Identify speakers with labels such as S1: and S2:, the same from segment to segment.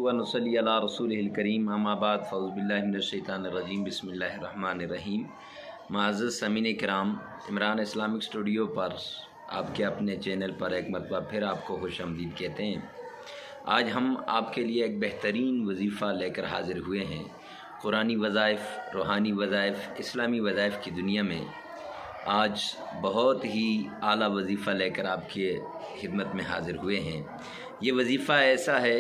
S1: व नसल्ली अला रसूलिहिल करीम अम्मा बाद फ़ऊज़ु बिल्लाहि मिनश शैतानिर रजीम बिस्मिल्लाहिर रहमानिर रहीम। मुअज़्ज़ज़ सामीन किराम, इमरान इस्लामिक स्टूडियो पर आपके अपने चैनल पर एक मरतबा फिर आपको खुशामदीद कहते हैं। आज हम आपके लिए एक बेहतरीन वजीफ़ा लेकर हाज़िर हुए हैं। कुरानी वज़ाइफ़, रूहानी वज़ाइफ़, इस्लामी वज़ाइफ़ की दुनिया में आज बहुत ही आला वजीफ़ा लेकर आपके खिदमत में हाज़िर हुए हैं। ये वजीफ़ा ऐसा है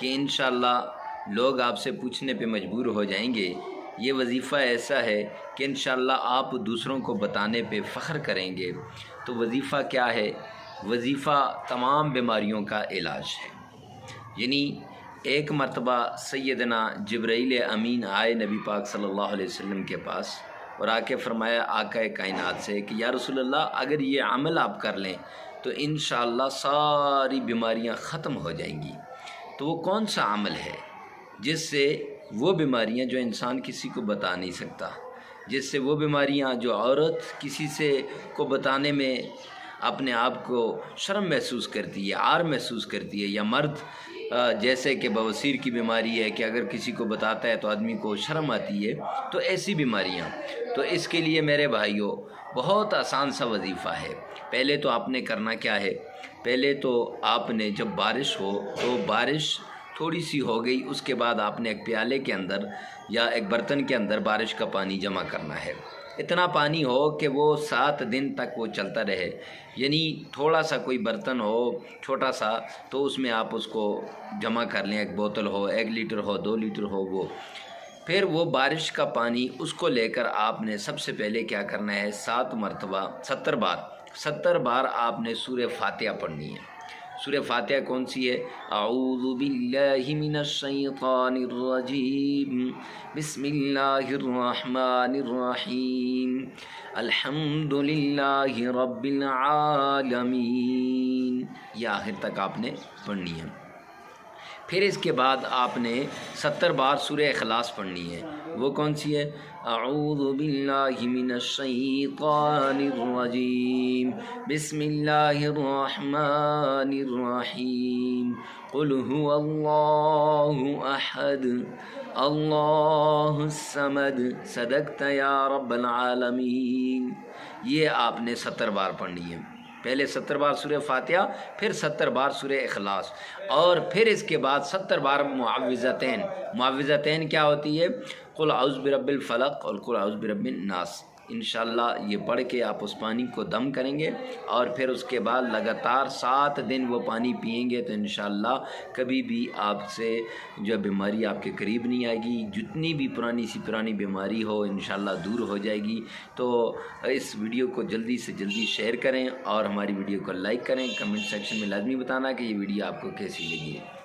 S1: कि इंशाअल्लाह लोग आपसे पूछने पे मजबूर हो जाएंगे। ये वजीफ़ा ऐसा है कि इंशाअल्लाह आप दूसरों को बताने पे फ़ख्र करेंगे। तो वजीफ़ा क्या है? वजीफ़ा तमाम बीमारियों का इलाज है। यानी एक मरतबा सैयदना जिब्राइल अमीन आए नबी पाक सल्लल्लाहु अलैहि वसल्लम के पास और आके फ़रमाया आका कायनात से कि या रसूलल्लाह, अगर ये अमल आप कर लें तो इंशाअल्लाह सारी बीमारियां ख़त्म हो जाएंगी। तो वो कौन सा अमल है जिससे वो बीमारियां जो इंसान किसी को बता नहीं सकता, जिससे वो बीमारियां जो औरत किसी से को बताने में अपने आप को शर्म महसूस करती है, आर महसूस करती है, या मर्द जैसे कि बवासीर की बीमारी है कि अगर किसी को बताता है तो आदमी को शर्म आती है, तो ऐसी बीमारियां। तो इसके लिए मेरे भाइयों बहुत आसान सा वजीफ़ा है। पहले तो आपने करना क्या है, पहले तो आपने जब बारिश हो तो बारिश थोड़ी सी हो गई, उसके बाद आपने एक प्याले के अंदर या एक बर्तन के अंदर बारिश का पानी जमा करना है। इतना पानी हो कि वो 7 दिन तक वो चलता रहे। यानी थोड़ा सा कोई बर्तन हो छोटा सा, तो उसमें आप उसको जमा कर लें। एक बोतल हो, 1 लीटर हो, 2 लीटर हो, वो फिर वो बारिश का पानी उसको लेकर आपने सबसे पहले क्या करना है, 7 मरतबा 70 बार आपने सूरह फातिहा पढ़नी है। सूरह फातिहा कौन सी है? अऊज़ु बिल्लाहि मिनश शैतानिर रजीम, बिस्मिल्लाहिर रहमानिर रहीम, अल्हम्दुलिल्लाहि रब्बिल आलमीन। ये आखिर तक आपने पढ़नी है। फिर इसके बाद आपने 70 बार सूरह इखलास पढ़नी है। वो कौन सी है? अऊज़ु बिल्लाहि मिनश शैतानिर रजीम, बिस्मिल्लाहिर रहमानिर रहीम, कुल हुवल्लाहु अहद, अल्लाहुस समद, सदक़्ता या रब्बल आलमीन। ये आपने 70 बार पढ़नी है। पहले 70 बार सूरह फातिहा, फिर 70 बार सूरह इखलास, और फिर इसके बाद 70 बार मुआविज़तैन। मुआविज़तैन क्या होती है? कुल औज़ु बिरब्बिल फलक और कुल औज़ु बिरब्बिन नास। इंशाअल्लाह ये पढ़ के आप उस पानी को दम करेंगे और फिर उसके बाद लगातार 7 दिन वो पानी पिएंगे तो इंशाअल्लाह कभी भी आपसे जो बीमारी आपके करीब नहीं आएगी। जितनी भी पुरानी सी पुरानी बीमारी हो इंशाअल्लाह दूर हो जाएगी। तो इस वीडियो को जल्दी से जल्दी शेयर करें और हमारी वीडियो को लाइक करें। कमेंट सेक्शन में लाजमी बताना कि ये वीडियो आपको कैसी लगी है।